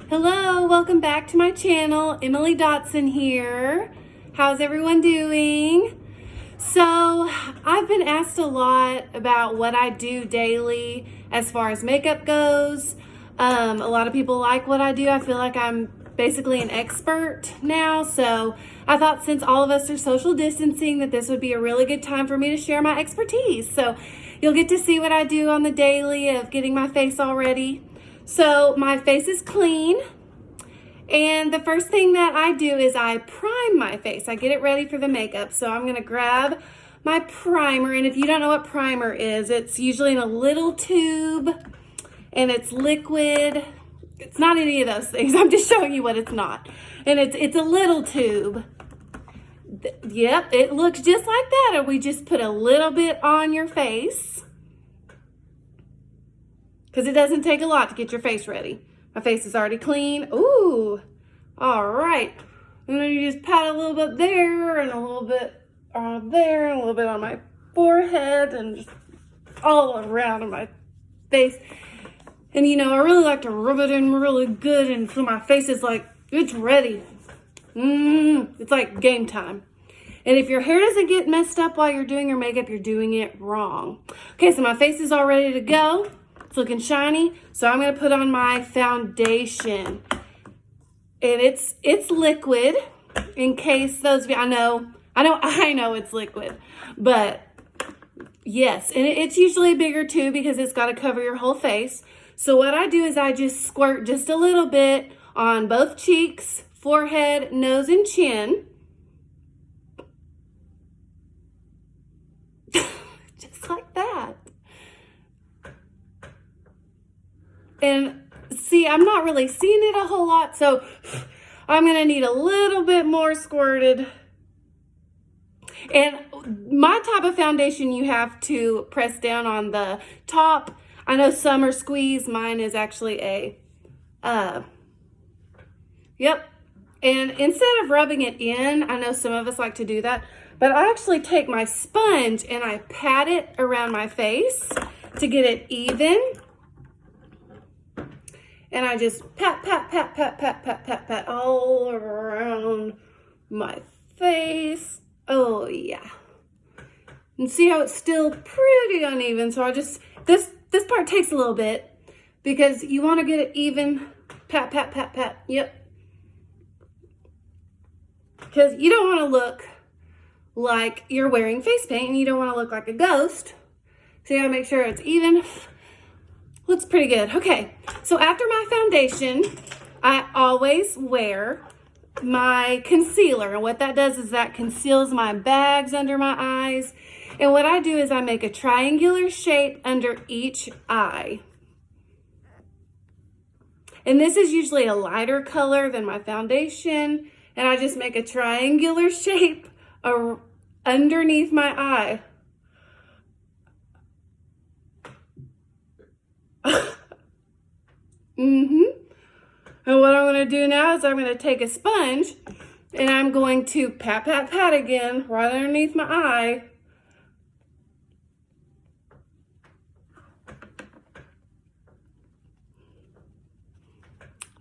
Hello, welcome back to my channel. Emily Dotson here. How's everyone doing? So, I've been asked a lot about what I do daily as far as makeup goes. A lot of people like what I do. I feel like I'm basically an expert now. So, I thought since all of us are social distancing that this would be a really good time for me to share my expertise. So, you'll get to see what I do on the daily of getting my face all ready. So my face is clean, and the first thing that I do is I prime my face. I get it ready for the makeup. So I'm gonna grab my primer, and if you don't know what primer is, it's usually in a little tube and it's liquid. It's not any of those things. I'm just showing you what it's not. And it's a little tube. Yep, it looks just like that, and we just put a little bit on your face, because it doesn't take a lot to get your face ready. My face is already clean. Ooh, all right. And then you just pat a little bit there and a little bit on there and a little bit on my forehead and just all around on my face. And you know, I really like to rub it in really good, and so my face is like, it's ready. It's like game time. And if your hair doesn't get messed up while you're doing your makeup, you're doing it wrong. Okay, so my face is all ready to go. It's looking shiny, so I'm gonna put on my foundation, and it's liquid. In case those of you, I know it's liquid, but yes, and it's usually a bigger tube because it's got to cover your whole face. So what I do is I just squirt just a little bit on both cheeks, forehead, nose, and chin. Just like that. And see, I'm not really seeing it a whole lot, so I'm going to need a little bit more squirted. And my type of foundation, you have to press down on the top. I know some are squeeze. Mine is actually yep. And instead of rubbing it in, I know some of us like to do that, but I actually take my sponge and I pat it around my face to get it even. And I just pat all around my face. Oh yeah. And see how it's still pretty uneven. So I just, this part takes a little bit because you want to get it even. Pat. Yep. Because you don't want to look like you're wearing face paint, and you don't want to look like a ghost. So you gotta make sure it's even. Looks pretty good. Okay, so after my foundation, I always wear my concealer. And what that does is that conceals my bags under my eyes. And what I do is I make a triangular shape under each eye. And this is usually a lighter color than my foundation. And I just make a triangular shape underneath my eye. And what I'm going to do now is I'm going to take a sponge and I'm going to pat again right underneath my eye.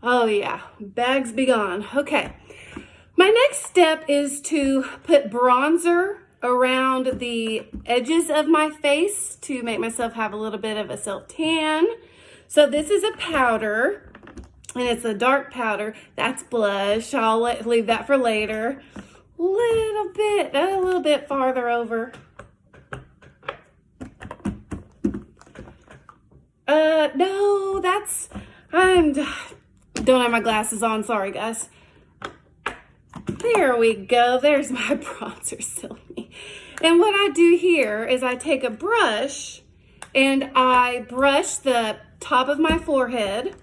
Oh yeah, bags be gone. Okay, my next step is to put bronzer around the edges of my face to make myself have a little bit of a self-tan. So this is a powder, and it's a dark powder. That's blush. I'll leave that for later. A little bit farther over. No, I don't have my glasses on. Sorry, guys. There we go. There's my bronzer, silly. And what I do here is I take a brush and I brush the top of my forehead.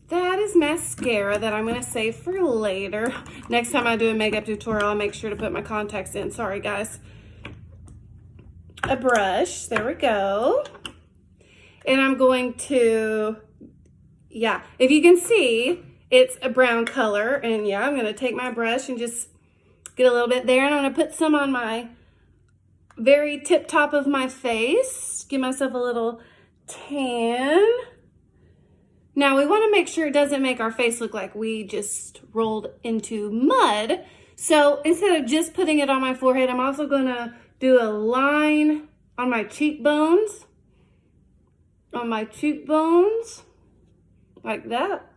That is mascara that I'm going to save for later. Next time I do a makeup tutorial, I'll make sure to put my contacts in. Sorry, guys. A brush. There we go. And I'm going to, yeah, if you can see, it's a brown color. And yeah, I'm going to take my brush and just get a little bit there. And I'm going to put some on my very tip top of my face. Give myself a little tan. Now we want to make sure it doesn't make our face look like we just rolled into mud. So instead of just putting it on my forehead, I'm also going to do a line on my cheekbones. Like that.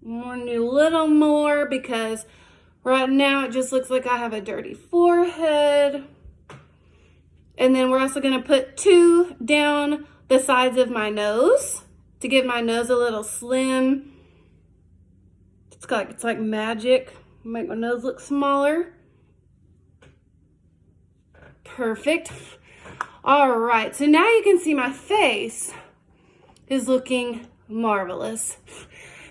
I'm going to do a little more because right now it just looks like I have a dirty forehead. And then we're also going to put 2 down the sides of my nose to give my nose a little slim. It's like magic. Make my nose look smaller. Perfect. All right, so now you can see my face is looking marvelous.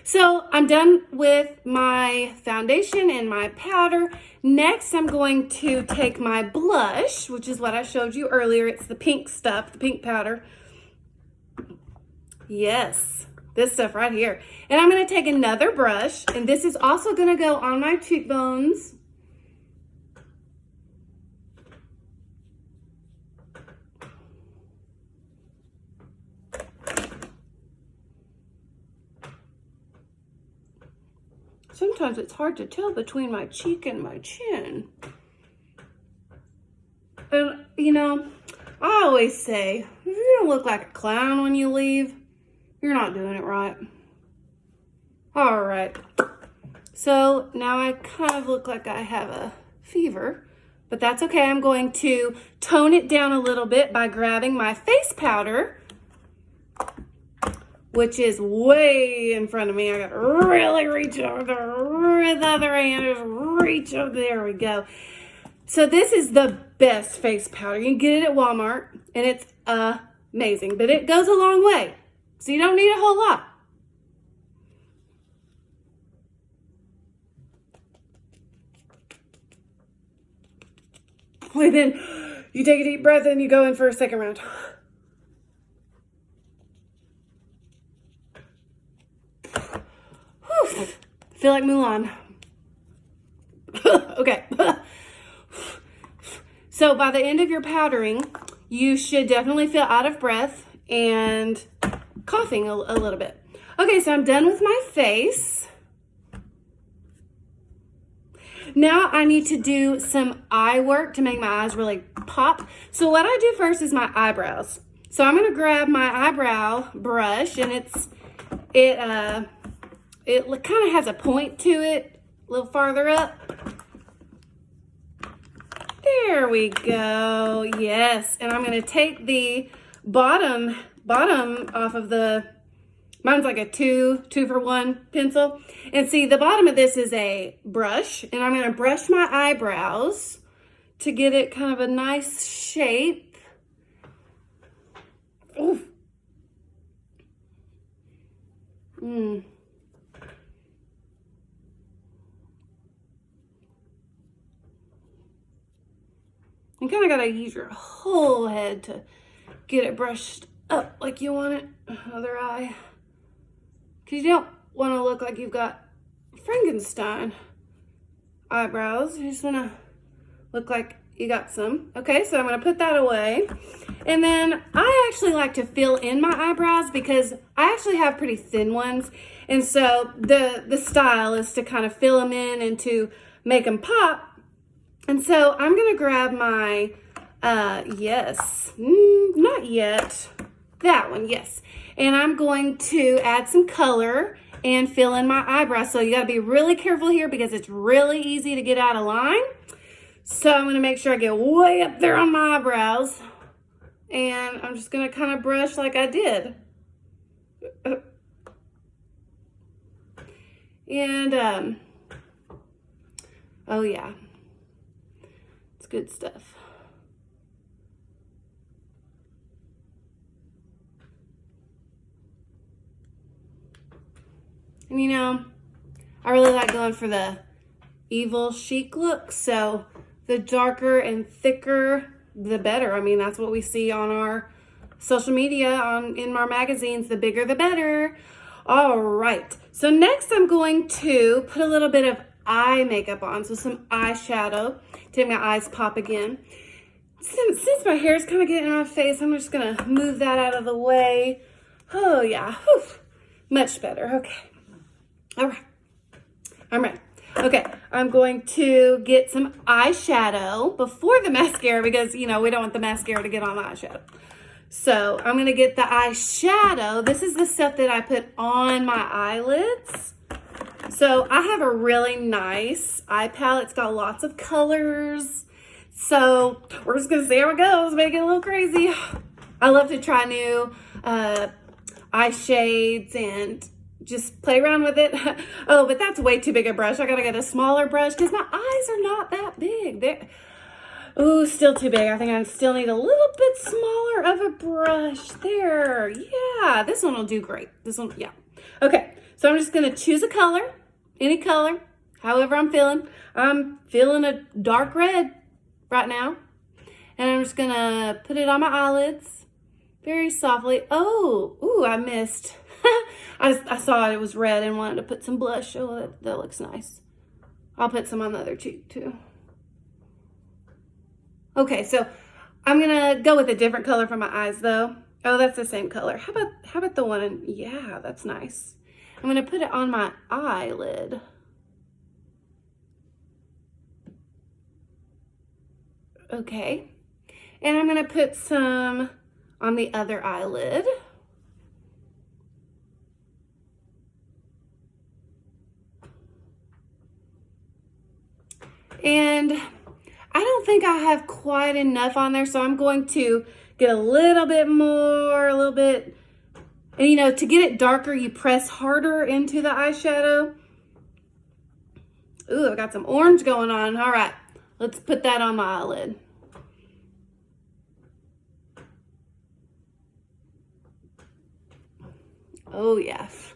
So I'm done with my foundation and my powder. Next, I'm going to take my blush, which is what I showed you earlier. It's the pink stuff, the pink powder. Yes, this stuff right here. And I'm going to take another brush, and this is also going to go on my cheekbones. Sometimes it's hard to tell between my cheek and my chin. And, you know, I always say, if you don't look like a clown when you leave, you're not doing it right. All right. So now I kind of look like I have a fever, but that's okay. I'm going to tone it down a little bit by grabbing my face powder, which is way in front of me. I got to really reach over there with the other hand. Just reach over. There we go. So this is the best face powder. You can get it at Walmart, and it's amazing. But it goes a long way, so you don't need a whole lot. And then you take a deep breath and you go in for a second round. Whew. Feel like Mulan. Okay. So by the end of your powdering, you should definitely feel out of breath and coughing a little bit. Okay, so I'm done with my face. Now I need to do some eye work to make my eyes really pop. So what I do first is my eyebrows. So I'm gonna grab my eyebrow brush, and it kind of has a point to it, a little farther up. There we go. Yes, and I'm gonna take the bottom off of mine's like a two for one pencil. And see, the bottom of this is a brush, and I'm gonna brush my eyebrows to get it kind of a nice shape. Ooh. You kind of got to use your whole head to get it brushed up like you want it. Other eye. Because you don't want to look like you've got Frankenstein eyebrows. You just want to look like you got some. Okay, so I'm going to put that away. And then I actually like to fill in my eyebrows because I actually have pretty thin ones. And so the style is to kind of fill them in and to make them pop. And so I'm going to grab my, not yet, that one, yes. And I'm going to add some color and fill in my eyebrows. So you got to be really careful here because it's really easy to get out of line. So I'm going to make sure I get way up there on my eyebrows. And I'm just going to kind of brush like I did. And, oh yeah. Good stuff. And you know, I really like going for the evil chic look. So the darker and thicker, the better. I mean, that's what we see on our social media, in our magazines. The bigger, the better. All right. So next I'm going to put a little bit of eye makeup on. So some eyeshadow to make my eyes pop again. Since my hair is kind of getting in my face, I'm just going to move that out of the way. Oh, yeah. Whew. Much better. Okay. All right. I'm ready. Okay, I'm going to get some eyeshadow before the mascara because, you know, we don't want the mascara to get on the eyeshadow. So I'm going to get the eyeshadow. This is the stuff that I put on my eyelids. So I have a really nice eye palette. It's got lots of colors. So we're just going to see how it goes. Make it a little crazy. I love to try new eye shades and just play around with it. Oh, but that's way too big a brush. I gotta get a smaller brush because my eyes are not that big. They're, ooh, still too big. I think I still need a little bit smaller of a brush. There, yeah, this one will do great. This one, yeah. Okay, so I'm just gonna choose a color, any color, however I'm feeling. I'm feeling a dark red right now. And I'm just gonna put it on my eyelids very softly. Oh, ooh, I missed. I saw it was red and wanted to put some blush. Oh, that looks nice. I'll put some on the other cheek too. Okay, so I'm gonna go with a different color for my eyes though. Oh, that's the same color. How about the one in, yeah, that's nice. I'm gonna put it on my eyelid. Okay, and I'm gonna put some on the other eyelid. And I don't think I have quite enough on there, so I'm going to get a little bit more, a little bit. And you know, to get it darker, you press harder into the eyeshadow. Ooh, I got some orange going on. All right, let's put that on my eyelid. Oh, yes.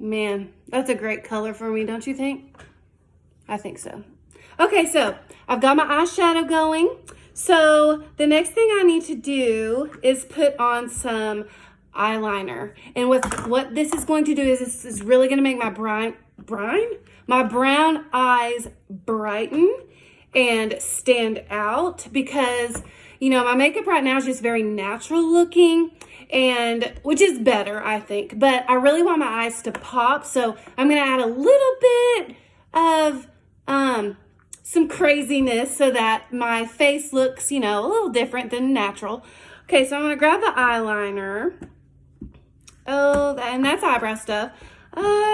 Man, that's a great color for me, don't you think? I think so. Okay, so I've got my eyeshadow going. So the next thing I need to do is put on some eyeliner. And what this is going to do is this is really going to make my brown eyes brighten and stand out because, you know, my makeup right now is just very natural looking, and which is better, I think. But I really want my eyes to pop, so I'm going to add a little bit of some craziness so that my face looks, you know, a little different than natural. Okay, so I'm going to grab the eyeliner. Oh, and that's eyebrow stuff.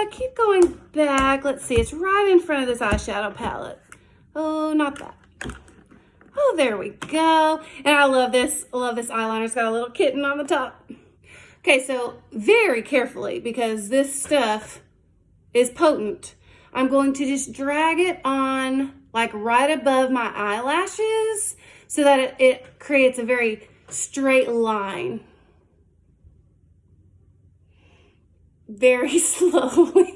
Keep going back. Let's see, it's right in front of this eyeshadow palette. Oh, not that. Oh, there we go. And I love this eyeliner. It's got a little kitten on the top. Okay, so very carefully, because this stuff is potent, I'm going to just drag it on like right above my eyelashes so that it creates a very straight line. Very slowly.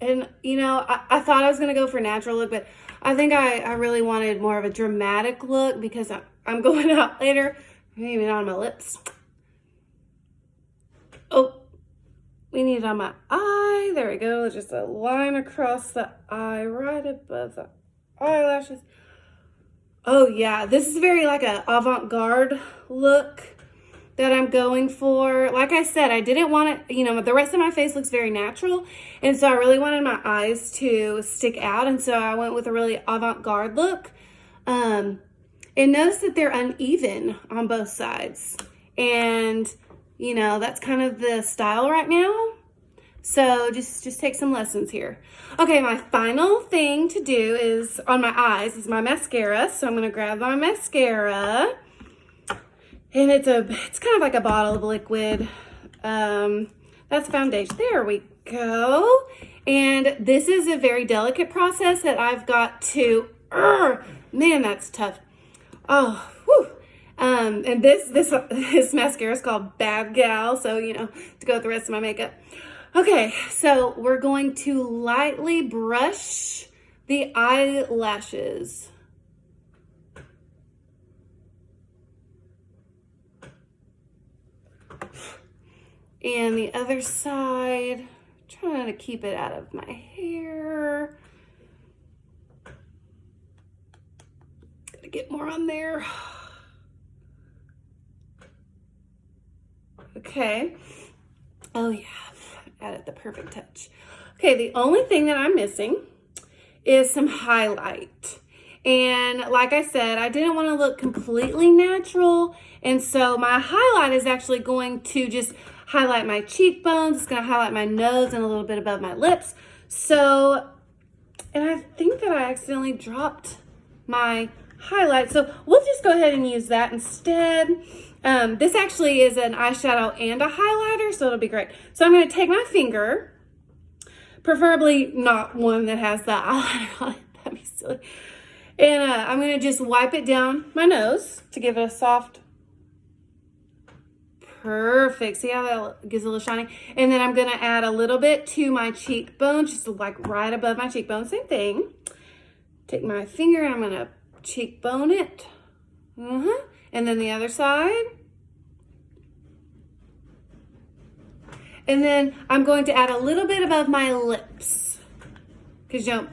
And, you know, I thought I was going to go for a natural look, but I think I really wanted more of a dramatic look because I'm going out later. Maybe not on my lips. Oh, we need it on my eye. There we go. Just a line across the eye right above the eyelashes. Oh, yeah. This is very like a avant-garde look that I'm going for. Like I said, I didn't want it, you know, the rest of my face looks very natural. And so I really wanted my eyes to stick out. And so I went with a really avant-garde look. And notice that they're uneven on both sides. And, you know, that's kind of the style right now. So just take some lessons here. Okay, my final thing to do is on my eyes is my mascara. So I'm going to grab my mascara. And it's kind of like a bottle of liquid. That's foundation. There we go. And this is a very delicate process that I've got to, man, that's tough. Oh, whew. And this mascara is called Bad Gal. So, you know, to go with the rest of my makeup. Okay, so we're going to lightly brush the eyelashes. And the other side, trying to keep it out of my hair. Gotta get more on there. Okay. Oh yeah, added the perfect touch. Okay, the only thing that I'm missing is some highlight. And like I said, I didn't want to look completely natural. And so my highlight is actually going to just highlight my cheekbones. It's going to highlight my nose and a little bit above my lips. So, and I think that I accidentally dropped my highlight. So we'll just go ahead and use that instead. This actually is an eyeshadow and a highlighter, so it'll be great. So I'm going to take my finger, preferably not one that has the eyeliner on it. That'd be silly. And I'm going to just wipe it down my nose to give it a soft, perfect. See how that gives a little shiny? And then I'm going to add a little bit to my cheekbone, just like right above my cheekbone. Same thing. Take my finger, I'm going to cheekbone it. And then the other side. And then I'm going to add a little bit above my lips. Because, you know,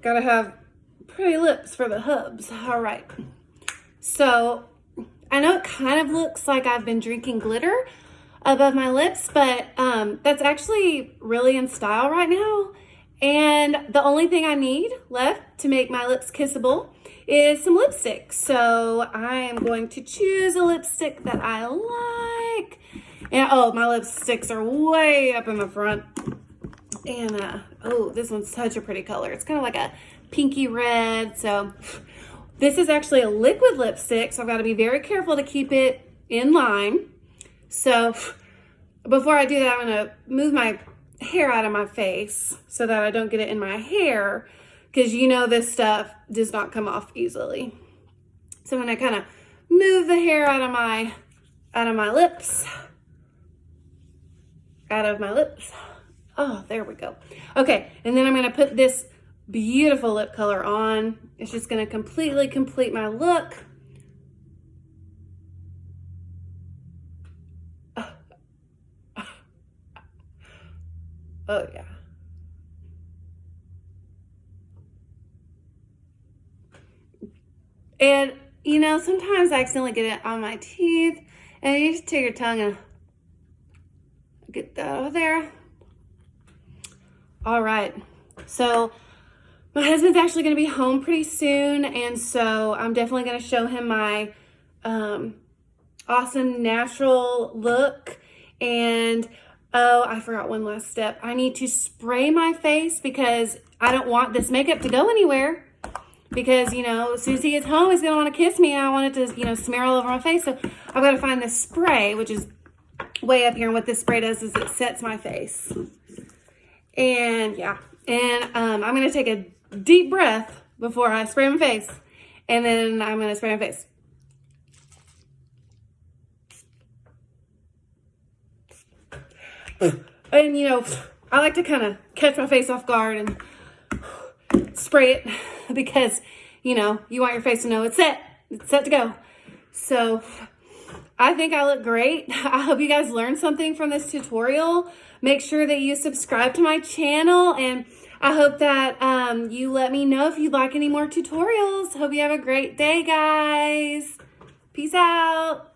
gotta have pretty lips for the hubs. All right. So, I know it kind of looks like I've been drinking glitter above my lips, but that's actually really in style right now. And the only thing I need left to make my lips kissable is some lipstick. So I am going to choose a lipstick that I like. And oh, my lipsticks are way up in the front. And oh, this one's such a pretty color. It's kind of like a pinky red. So this is actually a liquid lipstick, so I've got to be very careful to keep it in line. So before I do that, I'm going to move my hair out of my face so that I don't get it in my hair, because you know this stuff does not come off easily. So I'm going to kind of move the hair out of my lips. Oh, there we go. Okay, and then I'm going to put this beautiful lip color on. It's just going to completely complete my look. Oh, yeah. And, you know, sometimes I accidentally get it on my teeth, and you just take your tongue and get that over there. All right. So my husband's actually going to be home pretty soon, and so I'm definitely going to show him my awesome natural look. And oh, I forgot one last step. I need to spray my face because I don't want this makeup to go anywhere. Because, you know, as soon as he gets home, he's going to want to kiss me, and I want it to, you know, smear all over my face. So I've got to find this spray, which is way up here. And what this spray does is it sets my face. And, yeah. And I'm going to take a deep breath before I spray my face. And then I'm going to spray my face. And, you know, I like to kind of catch my face off guard and spray it because, you know, you want your face to know it's set to go. So I think I look great. I hope you guys learned something from this tutorial. Make sure that you subscribe to my channel, and I hope that you let me know if you'd like any more tutorials. Hope you have a great day, guys. Peace out.